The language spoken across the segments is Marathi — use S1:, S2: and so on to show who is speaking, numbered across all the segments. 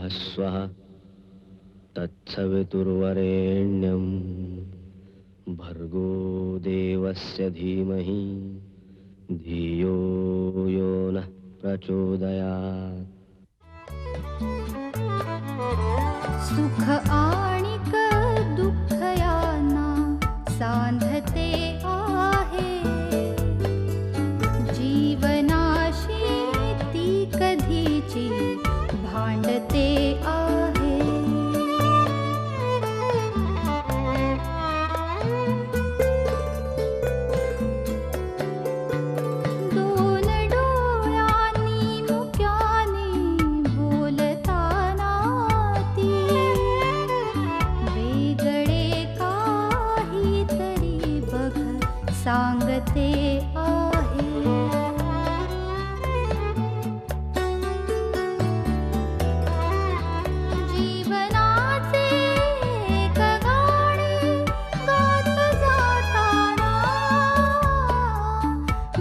S1: स्वः तत्सवितुर्वरेण्यं भर्गो देवस्य धीमहि धियो यो नः प्रचोदयात्।
S2: सुख आणिक दुःख यांना सांधते आहे, जीवनाशी ती कधीची भांडते आहे। दोन डोळ्यांनी मुक्याने बोलताना ती वेगळे काहीतरी बघ सांगते आहे। जीवनाचे एक गाणे गात जाताना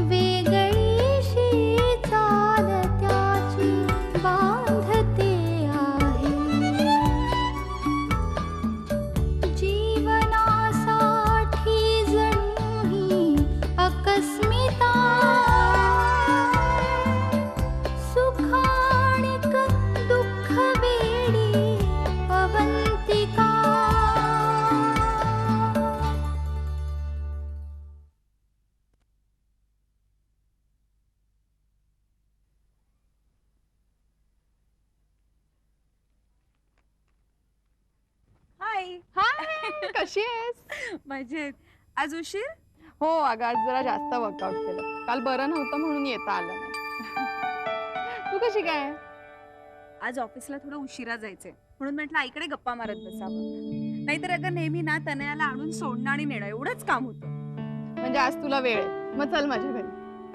S2: वेगळीशी चाल त्याची बांधते आहे। जीवनासाठी जणू ही अकस्मिता, सुखाणिक दुःख वेडी अवंतिका।
S3: हाय
S4: हाय, कशी आहेस?
S3: मजेत. आज उशीर?
S4: हो अगं, आज जरा जास्त वर्कआउट केलं. काल बरं नव्हतं म्हणून येता आलं नाही. तू कशी काय?
S3: आज ऑफिसला थोडं उशिरा जायचंय म्हणून म्हटलं आईकडे गप्पा मारत बसावं. नाहीतर अगं नेहमी ना तनयाला आणून सोडणं आणि नेणं एवढंच काम होतं.
S4: म्हणजे आज तुला वेळ आहे, मग चल माझ्या घरी.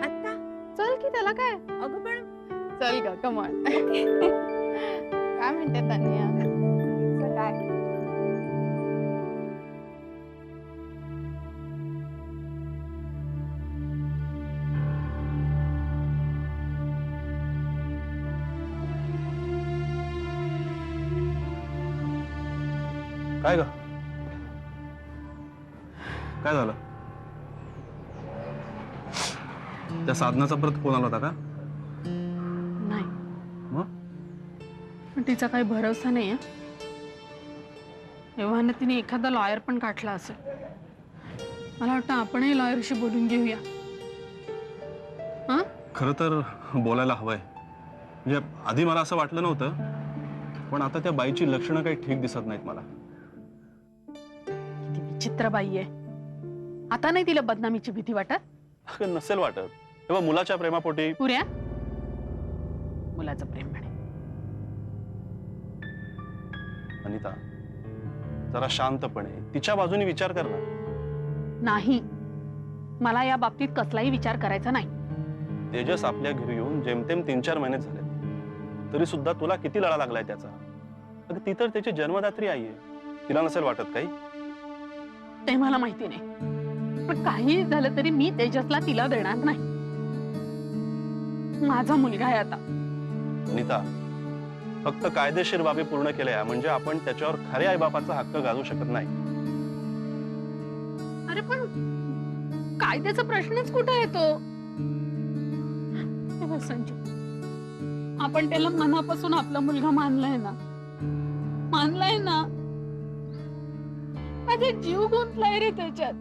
S3: आता
S4: चल की, त्याला काय.
S3: अगं पण
S4: चल ग, कमॉन. काय म्हणते तन्या?
S3: काय
S5: काय ग, काय झालं? त्या साधनाचा परत फोन आला होता का?
S4: नाही,
S5: मग
S4: पण तिचा काही भरोसा नाही आहे. एव्हाना तिने एखादा लॉयर पण काढला असेल. मला वाटतं आपणही लॉयरशी बोलून घेऊया. हा,
S5: खरं तर बोलायला हवंय. म्हणजे आधी मला असं वाटलं नव्हतं, पण आता त्या बाईची लक्षणं काही ठीक दिसत नाहीत मला.
S4: किती विचित्र बाई आहे. आता नाही तिला बदनामीची भीती वाटत?
S5: अगं, नसेल वाटत. तेव्हा मुलाच्या प्रेमापोटी.
S4: पुऱ्या, मुलाचं प्रेम म्हणे.
S5: अनिता, जरा शांतपणे तिच्या बाजूने विचार कर ना.
S4: नाही, मला या बाबतीत कसलाही विचार करायचा नाही.
S5: तेजस आपल्या घरी येऊन जेमतेम 3-4 महिने झाले, तरी सुद्धा तुला किती लळा लागलाय त्याचा. अगं, ती तर त्याची जन्मदात्री आई आहे. तिला नसेल वाटत काही?
S4: ते मला माहिती नाही, पण काही झालं तरी मी तेजसला तिला देणार नाही. माझा मुलगा आहे आता.
S5: अनिता, फक्त कायदेशीर बाबी पूर्ण केल्या म्हणजे आपण त्याच्यावर खऱ्या आईबापाचा हक्क गाजवू शकत नाही.
S4: अरे पण कायद्याचा प्रश्नच कुठे येतो? हे बघ संजू, आपण त्याला मनापासून आपला मुलगा मानलाय ना, मानलाय ना. माझा जीव गुंतलाय रे त्याच्यात.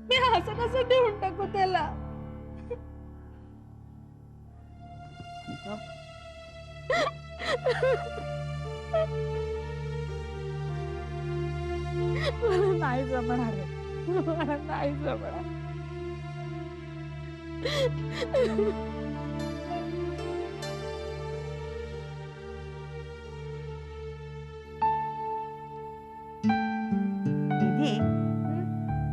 S4: मी असं कसं देऊन टाकू त्याला? मला नाही जमणार रे. मला नाही जमणार.
S6: दीदी,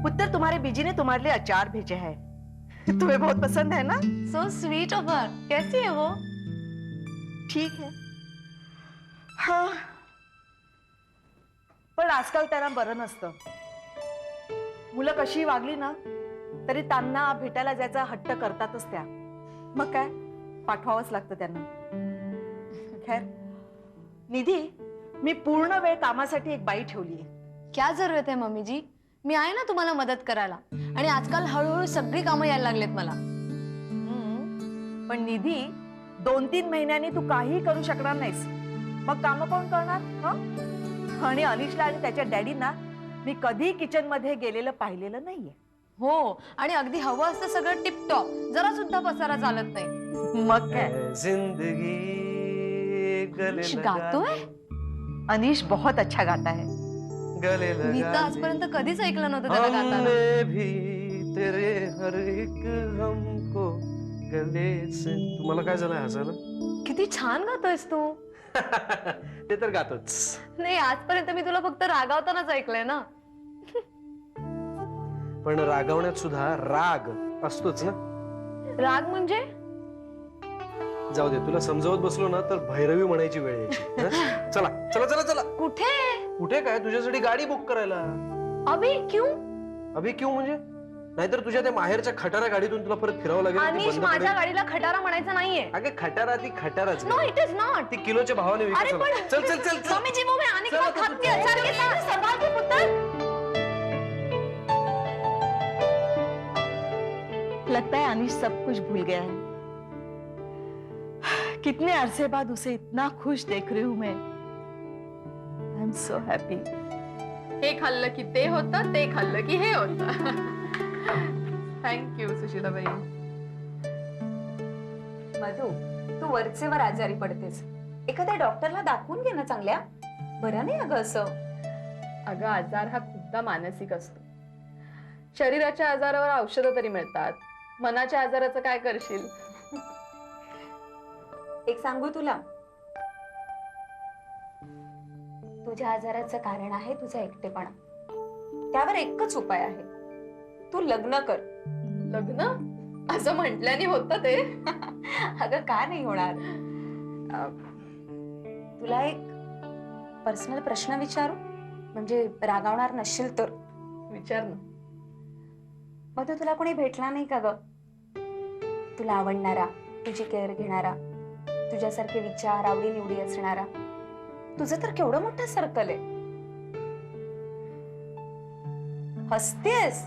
S6: पुत्र तुम्हारे बीजी ने तुम्हारे लिए अचार भेजे हैं। तुम्हें बहुत पसंद है ना?
S7: So sweet of her. कैसी है वो?
S6: ठीक है. हाँ, पण आजकाल त्यांना बरं नसतं. मुलं कशी वागली ना तरी त्यांना भेटायला जायचा हट्ट करतातच त्या. मग काय, पाठवावंच लागतं त्यांना. खैर, निधी, मी पूर्ण वेळ कामासाठी एक बाई ठेवलीये.
S7: क्या जरूरत है मम्मी जी? मी आहे ना तुम्हाला मदत करायला. आणि आजकाल हळूहळू सगळी कामं यायला लागलेत मला.
S6: पण निधी, 2-3 महिन्यांनी तू काहीही करू शकणार नाहीस. मग काम कोण करणार? हं? आणि अनिशला आणि त्याच्या डॅडींना मी कधी किचन मध्ये गेलेलं पाहिलेलं नाहीये.
S7: हो, आणि अगदी हवं असतं सगळं टिपटॉप, जरा सुद्धा पसारा चालत नाही.
S6: मग काय,
S1: जिंदगी गले
S7: अनिश गातोय?
S6: अनिश बहुत अच्छा गाता है.
S1: गले
S7: मी तर आजपर्यंत कधीच ऐकलं नव्हतं त्याला गाताना.
S1: हमने भी तेरे हर एक हमको गले से. तुम्हाला काय झालंय हसायला?
S7: किती छान गातोयस तू.
S1: ते तर गातोच.
S7: नाही, आजपर्यंत मी तुला फक्त रागावतानाच ऐकलंय ना.
S1: पण रागवण्यात सुद्धा राग असतोच ना.
S7: राग म्हणजे?
S1: जाऊ दे, तुला समजावत बसलो ना तर भैरवी म्हणायची वेळ यायची. हं? चला चला चला चला.
S7: कुठे?
S1: कुठे काय, तुझ्यासाठी गाडी बुक करायला.
S7: अभि क्यों?
S1: अभि क्यों म्हणजे? नाहीतर तुझ्या त्या माहेरच्या खटारा गाडीतून तुला परत फिरावं लागेल. ती
S7: अनिश,
S1: बंद
S7: माझ्या
S1: पडेल.
S7: गाडीला खटारा म्हणायचं नाहीये.
S1: अगे खटारा ती खटाराच.
S7: No, it is not.
S1: ती किलोच्या भावाने विकत
S7: अरे
S1: चला.
S7: पण
S1: चल चल चल चल.
S7: मम्मी जी, वो मैं आने के
S1: चलो,
S7: बाद
S1: तो
S7: खाती
S1: चलो.
S7: अचार के साथ संभाल के पुत्र.
S6: लगता है अनिश सब कुछ भूल गया है. कितने अरसे बाद उसे इतना खुश देख रही हूं मैं. I am so happy.
S4: हे खाल्लं की ते होतं, ते खाल्लं की हे होतं. थँक्यू सुशीलाबाई.
S3: मधू, तू वरचेवर आजारी पडतेस. एखाद्या डॉक्टरला दाखवून घे ना चांगल्या. बरं नाही अगं असं.
S4: अगं, आजार हा खूपदा मानसिक असतो. शरीराच्या आजारावर औषधं तरी मिळतात, मनाच्या आजाराचं काय करशील?
S3: एक सांगू तुला, तुझ्या आजाराचं कारण आहे तुझा एकटेपणा. त्यावर एकच उपाय आहे, तू लग्न कर.
S4: लग्न असं म्हटल्याने होतं ते?
S3: अगं का नाही होणार. तुला एक पर्सनल प्रश्न विचारू, म्हणजे रागावणार नसशील तर?
S4: विचार ना.
S3: मग तो तुला कोणी भेटला नाही का ग, तुला आवडणारा, तुझी केअर घेणारा, तुझ्यासारखे विचार आवडी निवडी असणारा? तुझं तर केवढं मोठं सर्कल आहे. हसतेस?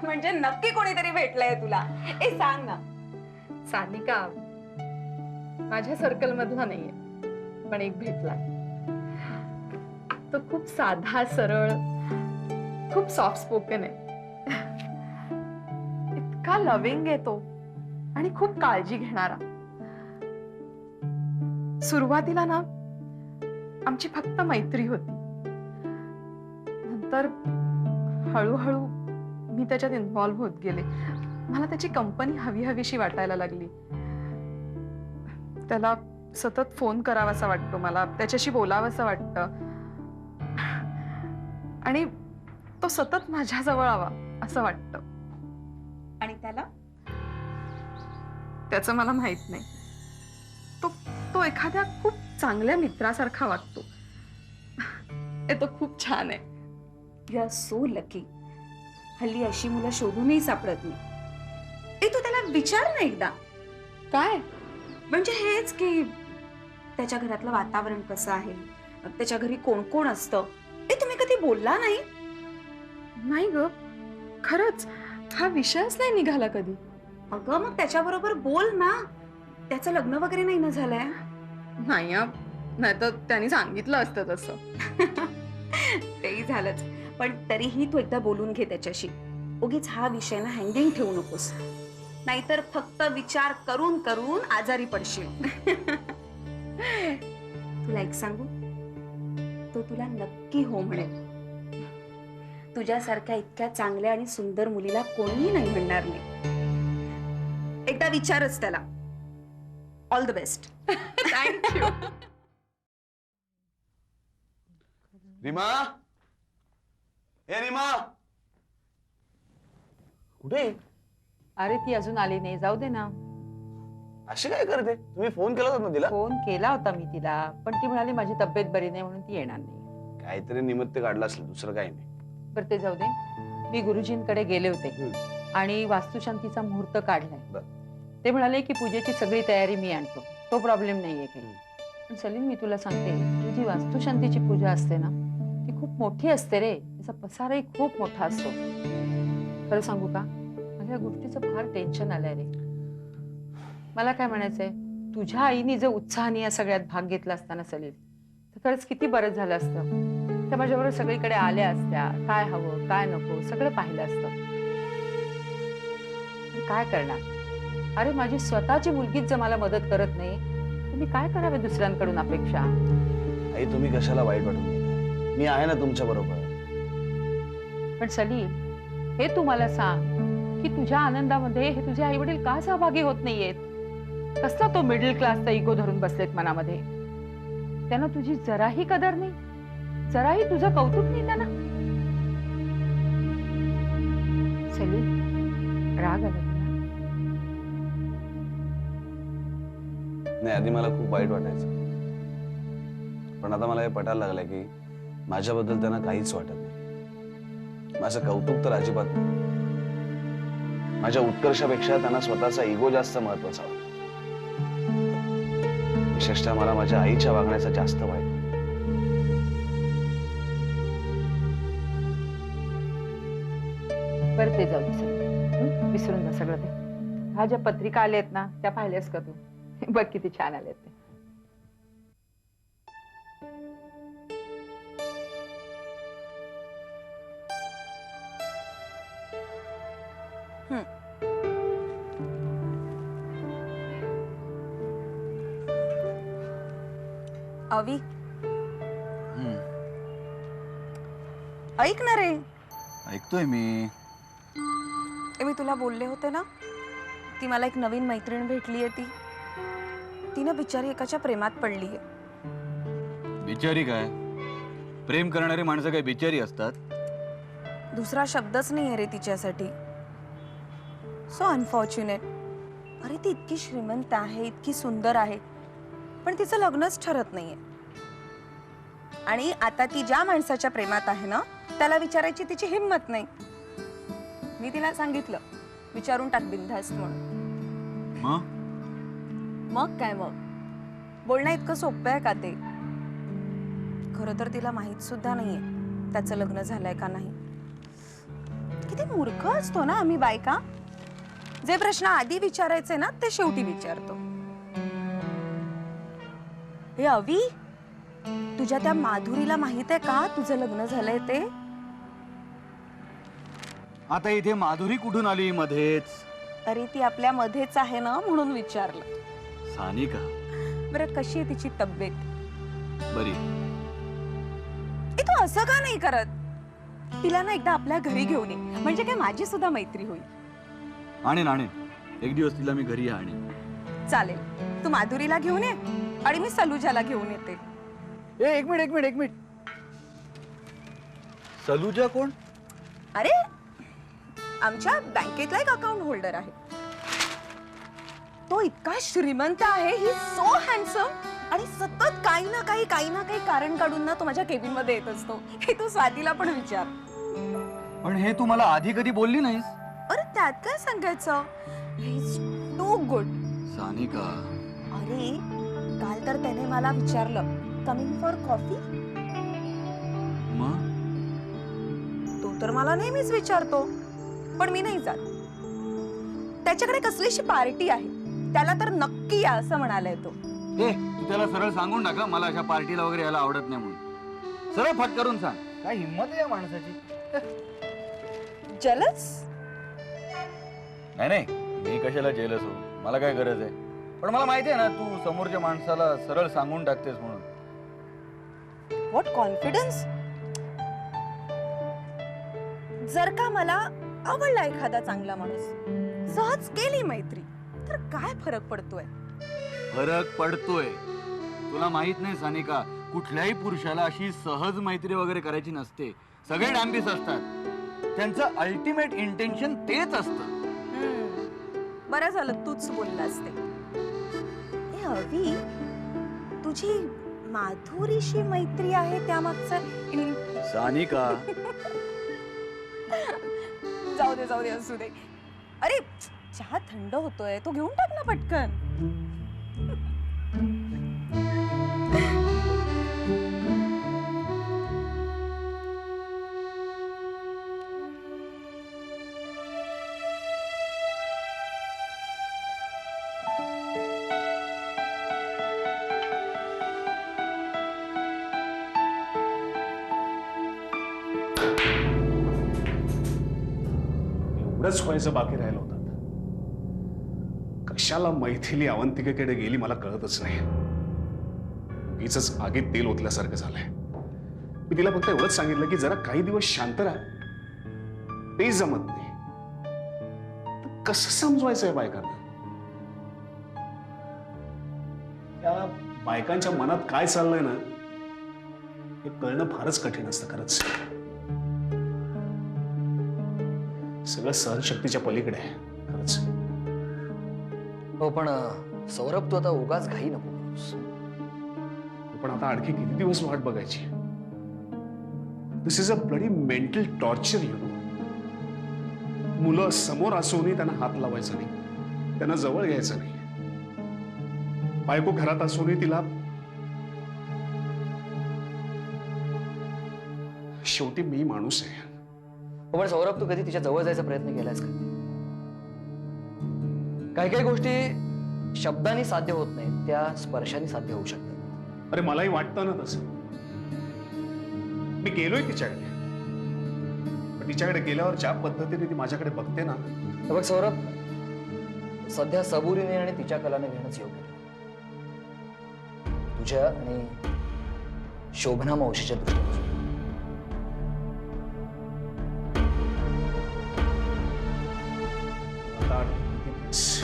S3: म्हणजे नक्की कोणीतरी भेटलंय तुला. ए सांग ना.
S4: सानिका माझ्या सर्कल मधला नाहीये, पण एक भेटला. तो खूप साधा सरळ, खूप सॉफ्ट स्पोकन आहे. इतका लविंग आहे तो, आणि खूप काळजी घेणारा. सुरुवातीला ना आमची फक्त मैत्री होती. नंतर हळूहळू मी त्याच्यात इन्व्हॉल्व्ह होत गेले. मला त्याची कंपनी हवी हवीशी वाटायला लागली. त्याला सतत फोन करावासा वाटतो, मला त्याच्याशी बोलावंसं वाटतं, आणि तो सतत माझ्या जवळ आवा असं वाटतं.
S3: आणि त्याला?
S4: त्याचं मला माहित नाही. तो एखाद्या खूप चांगल्या मित्रासारखा वाटतो. तो खूप छान आहे.
S3: You are so lucky. हल्ली अशी मुलं शोधूनही सापडत नाही. ए तू त्याला विचार ना एकदा.
S4: काय
S3: म्हणजे हेच की त्याच्या घरातलं वातावरण कसं आहे, त्याच्या घरी कोण कोण असतं. ए तुम्ही कधी बोलला नाही?
S4: नाही ग, खरंच हा विषयच नाही निघाला कधी.
S3: अगं मग त्याच्याबरोबर बोल ना. त्याचं लग्न वगैरे नाही ना झालंय?
S4: नाही, नाही तर त्यांनी सांगितलं असतं तसं.
S3: तेही झालंच, पण तरीही तू एकदा बोलून घे त्याच्याशी. उगीच हा विषय ना हँगिंग ठेवू नकोस, नाहीतर फक्त विचार करून करून आजारी पडशील. तुला एक सांगू, तो तुला नक्की हो म्हणेल. तुझ्यासारख्या इतक्या चांगल्या आणि सुंदर मुलीला कोणीही नाही म्हणणार नाही. एकदा विचारच त्याला. All the best.
S4: Thank you.
S5: Reema, ए रीमा, कुठे?
S8: अरे ती अजून आली नाही, जाऊ दे ना.
S5: अशी काय करते? तुम्ही फोन केला होता ना तिला?
S8: फोन केला होता मी तिला, पण ती म्हणाली माझी तब्येत बरी नाही म्हणून ती येणार नाही.
S5: काहीतरी निमित्त काढलं असेल, दुसरं काही नाही.
S8: बरं ते जाऊ दे. मी गुरुजींकडे गेले होते आणि वास्तुशांतीचा मुहूर्त काढलाय. ते म्हणाले की पूजेची सगळी तयारी मी आणतो, तो प्रॉब्लेम नाहीये काही. पण सलीम, मी तुला सांगते, ही जी वास्तुशांतीची पूजा असते ना, ती खूप मोठी असते रे. त्याचा पसाराही खूप मोठा असतो. खरं सांगू का, मला या गोष्टीचं फार टेन्शन आलंय रे. मला काय म्हणायचंय, तुझ्या आईने जर उत्साहाने या सगळ्यात भाग घेतला असता ना सलीम, तर खरंच किती बरं झालं असतं. त्या माझ्याबरोबर सगळीकडे आल्या असत्या, काय हवं काय नको सगळं पाहिलं असतं. पण काय करणार, अरे माझी स्वतःची मुलगीच जर मला मदत करत नाही, तर मी काय करावे दुसऱ्यांकडून अपेक्षा.
S9: आई तुम्ही कशाला वाईट वाटून घेताय? मी आहे ना तुमच्या बरोबर.
S8: पण सलीम, हे तू मला सांग की तुझ्या आनंदामध्ये हे तुझे आई वडील का सहभागी होत नाहीयेत? कसला तो मिडल क्लासचा इगो धरून बसलेत मनामध्ये. त्यांना तुझी जराही कदर नाही, जराही तुझं कौतुक नाही त्यांना. सलीम, राग आला तुला?
S9: नाही, आधी मला खूप वाईट वाटायचं, पण आता मला हे पटायला लागलंय की माझ्याबद्दल त्यांना काहीच वाटत नाही. माझं कौतुक तर अजिबात नाही. माझ्या उत्कर्षापेक्षा त्यांना स्वतःचा इगो जास्त महत्वाचा वाटतो. विशेषतः मला माझ्या आईच्या वागण्याचं जास्त वाईट वाटतं.
S8: बरं, ते जाऊ दे सगळं. विसरून जा सगळं ते. ह्या ज्या पत्रिका आल्यात ना, त्या पाहिल्यास का तू? बघ किती छान आल्यात ते.
S3: अवी, ऐक ना रे.
S9: ऐकतोय मी.
S3: मी तुला बोलले होते ना, ती मला एक नवीन मैत्रीण भेटलीये. ती ना बिचारी एकाच्या प्रेमात पडलीये.
S10: बिचारी काय? प्रेम करणारी माणसं काय बिचारी असतात?
S3: दुसरा शब्दच नाहीये रे तिच्यासाठी. So unfortunate. अरे ती इतकी श्रीमंत आहे, इतकी सुंदर आहे, पण तिचं लग्नच ठरत नाहीये. आणि आता ती ज्या माणसाच्या प्रेमात आहे ना, त्याला विचारायची तिची हिंमत नाही. मी तिला सांगितलं, विचारून टाक बिनधास्त म्हणून. मग काय, मग बोलणं इतकं सोपं आहे का ते? खरं तर तिला माहित सुद्धा नाहीये त्याचं लग्न झालंय का नाही. किती मूर्ख असतो ना आम्ही बायका. जे प्रश्न आधी विचारायचे ना, ते शेवटी विचारतो. हे अवी, तुझ्या त्या माधुरीला माहित आहे का तुझं लग्न झालंय ते?
S10: आता इथे माधुरी कुठून आली मध्येच?
S3: अरे ती आपल्या मध्येच आहे ना, म्हणून विचारलं.
S10: सानिका
S3: बरं, कशी आहे तिची तब्येत?
S10: बरी.
S3: तू असं का नाही करत? तिला ना एकदा आपल्या घरी घेऊन ये, म्हणजे काय माझी सुद्धा मैत्री होईल.
S10: आणेन आणेन, एक दिवस तिला मी घरी आणेन.
S3: चालेल, तू माधुरीला घेऊन ये आणि मी सलूजाला घेऊन येते.
S10: एक मिनिट. सलूजा कोण?
S3: अरे आमच्या बँकेतला एक अकाउंट होल्डर आहे. तो इतका श्रीमंत आहे, ही सो हँडसम, आणि सतत काही ना काही कारण काढून ना तो माझ्या केबिन मध्ये येत असतो. हे तू स्वातीला पण विचार.
S10: पण हे तू मला आधी कधी बोलली नाहीस.
S3: अरे त्यात काय सांगायचं, he is too good.
S10: Sanika,
S3: अरे काल तर त्याने मला विचारलं, कमिंग फॉर कॉफी?
S10: मग
S3: तो तर मला नेहमीच विचारतो, पण मी नाही जात. त्याच्याकडे कसलीशी पार्टी आहे, त्याला तर नक्की या असं म्हणालाय तो.
S10: तू त्याला सरळ सांगून टाका, मला अशा पार्टीला वगैरे यायला आवडत नाही म्हणून. सरळ फट करून सांग. काय हिंमत आहे या माणसाची.
S3: जलस?
S10: नाही, मी कशाला जेलस हो, मला काय गरज आहे. पण मला माहिती आहे ना, तू समोरच्या माणसाला सरळ सांगून टाकतेस म्हणून.
S3: What confidence. जर का मला आवडला एखादा चांगला माणूस, सहज केली मैत्री, तर काय फरक पडतोय?
S10: फरक पडतोय. तुला माहित नाही सानिका, कुठल्याही पुरुषाला अशी सहज मैत्री वगैरे करायची नसते. सगळे डांबीस असतात. त्यांचं अल्टिमेट इंटेन्शन तेच असतं.
S3: बरं झालं तूच बोललास ते. अवी, तुझी माधुरीशी मैत्री आहे त्यामागचं
S10: सानिका.
S3: जाऊ दे असू दे. अरे चहा थंड होतोय, तो घेऊन टाक ना पटकन.
S11: एवढंच व्हायचं बाकी राहिलं होतं. कशाला मैथिली अवंतिकेकडे गेली मला कळतच नाही. उगीचच आगीत तेल ओतल्यासारखं झालंय. मी तिला फक्त एवढंच सांगितलं की जरा काही दिवस शांत राहा. ते जमत नाही. तर कसं समजवायचंय बायकांना? त्या बायकांच्या मनात काय चाललंय ना हे कळणं फारच कठीण असतं खरंच. सगळं सहनशक्तीच्या पलीकडे आहे खरंच.
S12: हो पण सौरभ तू आता उगाच घाई नको करूस.
S11: पण आता आणखी किती दिवस वाट बघायची? This is a bloody mental torture you know. मुलं समोर असूनही त्यांना हात लावायचा नाही, त्यांना जवळ घ्यायचं नाही. बायको घरात असूनही तिला शेवटी मी माणूस आहे.
S12: हो पण सौरभ तू कधी तिच्या जवळ जायचा प्रयत्न केलायस का? काही काही गोष्टी शब्दांनी साध्य होत नाहीत, त्या स्पर्शाने साध्य होऊ शकतात.
S11: अरे मलाही वाटतं ना तसं. मी गेलोय तिच्याकडे, पण तिच्याकडे गेल्यावर ज्या पद्धतीने ती माझ्याकडे बघते ना.
S12: बघ सौरभ, सध्या सबुरीने आणि तिच्या कलाने घेणंच योग्य आहे. तुझ्या आणि शोभना मावशीच्या दृष्टीने.
S11: आता किती दिवस?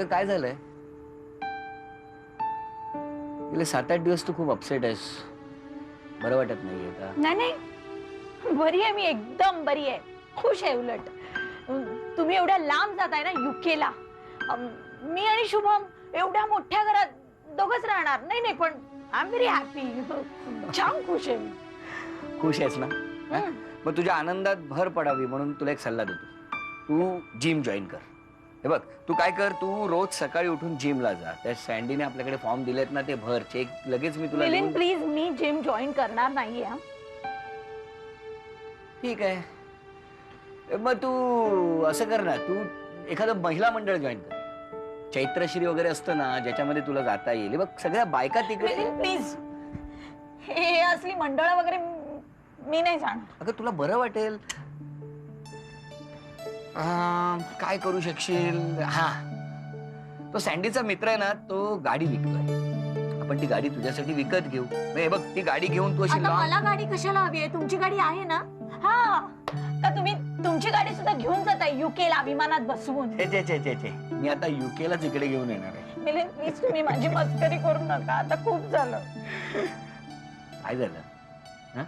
S12: काय झालंय? गेले 7-8 दिवस तू खूप अपसेट आहेस. बरं वाटत नाहीये का?
S13: नाही नाही, बरी आहे मी, एकदम बरी आहे, खुश आहे. उलट तुम्ही एवढ्या लांब जाताय ना युकेला. मी आणि शुभम एवढ्या मोठ्या घरात दोघच राहणार. नाही नाही, पण आय एम व्हेरी हॅपी. छान खुश आहे मी.
S12: खुश आहेस ना? मग तुझ्या आनंदात भर पडावी म्हणून तुला एक सल्ला देतो. तू जिम जॉईन कर. हे बघ, तू काय कर, तू रोज सकाळी उठून जिमला जा. त्या सँडीने आपल्याकडे फॉर्म दिलेत ना, ते भर. चेक लगेच मी तुला
S13: Milind please, me gym join करणार नाहीये.
S12: ठीक आहे, मग तू असं कर ना, तू एखादं महिला मंडळ जॉईन कर. चैत्रश्री वगैरे असतं ना, ज्याच्यामध्ये तुला जाता येईल. बघ, सगळ्या बायका तिकडे.
S13: प्लीज, हे असली मंडळ वगैरे मी नाही जाणार.
S12: अगं तुला बरं वाटेल. काय करू शकशील? हा, तो सँडीचा मित्र आहे ना, तो गाडी विकतोय. आपण ती गाडी तुझ्यासाठी विकत घेऊ. हे बघ, ती गाडी घेऊन तू अशी
S13: मला गाडी कशाला हवी आहे? तुमची गाडी आहे ना? हा, का तुम्ही तुमची गाडी सुद्धा घेऊन जाताय युकेला विमानात बसवून?
S12: मी आता युकेलाच इकडे घेऊन येणार आहे.
S13: मिलिंद प्लीज, तुम्ही माझी मस्करी करू नका. आता खूप झालं.
S12: काय झालं?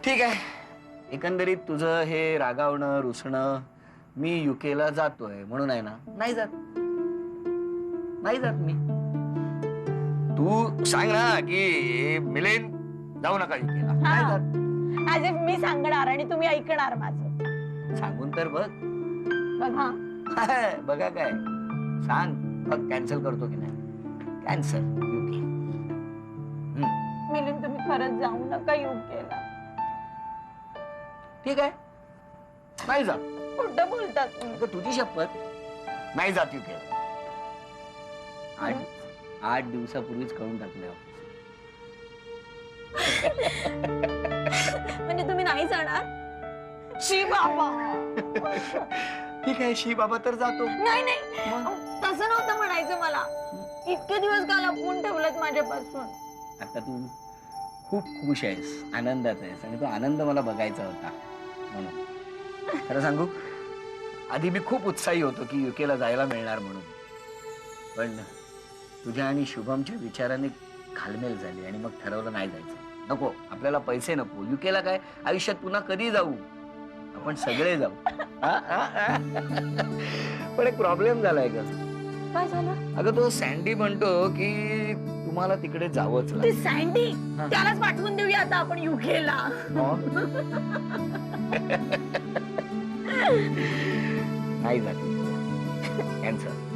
S12: ठीक आहे, एकंदरीत तुझं हे रागावणं रुसणं, मी युकेला जातोय म्हणून आहे ना, नाही जात मी. तू सांग ना की मिलिंद जाऊ नका युकेला. नाही जात.
S13: ऍज इफ मी सांगणार आणि तुम्ही ऐकणार माझं.
S12: सांगून तर बघ.
S13: बघा
S12: बघा काय सांग. बघ, कॅन्सल करतो की नाही? Cancel UK.
S13: मिलिंद, तुम्ही खरंच जाऊ नका युकेला.
S12: ठीक आहे, नाही जात.
S13: खोटं बोलतात तुम्ही.
S12: तुझी शपथ, नाही जात युकेला. 8 दिवसापूर्वीच कळून टाकलं.
S13: म्हणजे तुम्ही नाही जाणार? शी बाबा.
S12: ठीक आहे, शी बाबा तर जातो.
S13: नाही नाही, तसं नव्हतं म्हणायचं मला. इतके दिवस का लपवून ठेवलेत माझ्यापासून?
S12: आता तू खूप खुश आहेस, आनंदात आहेस, आणि तो आनंद मला बघायचा होता म्हणून. खरं सांगू, आधी मी खूप उत्साही होतो की युकेला जायला मिळणार म्हणून. पण तुझ्या आणि शुभमच्या विचाराने घालमेल झाली आणि मग ठरवलं नाही जायचं. नको, आपल्याला पैसे नको. युकेला काय, आयुष्यात पुन्हा कधी जाऊ, आपण सगळे जाऊ. पण एक प्रॉब्लेम झालाय ग.
S13: काय झालं?
S12: अगं तो सँडी म्हणतो की तुम्हाला तिकडे जावंच
S13: ती
S12: लागेल.
S13: सँडी, त्यालाच पाठवून देऊया आता आपण युकेला.
S12: नाही जात कॅन्सर.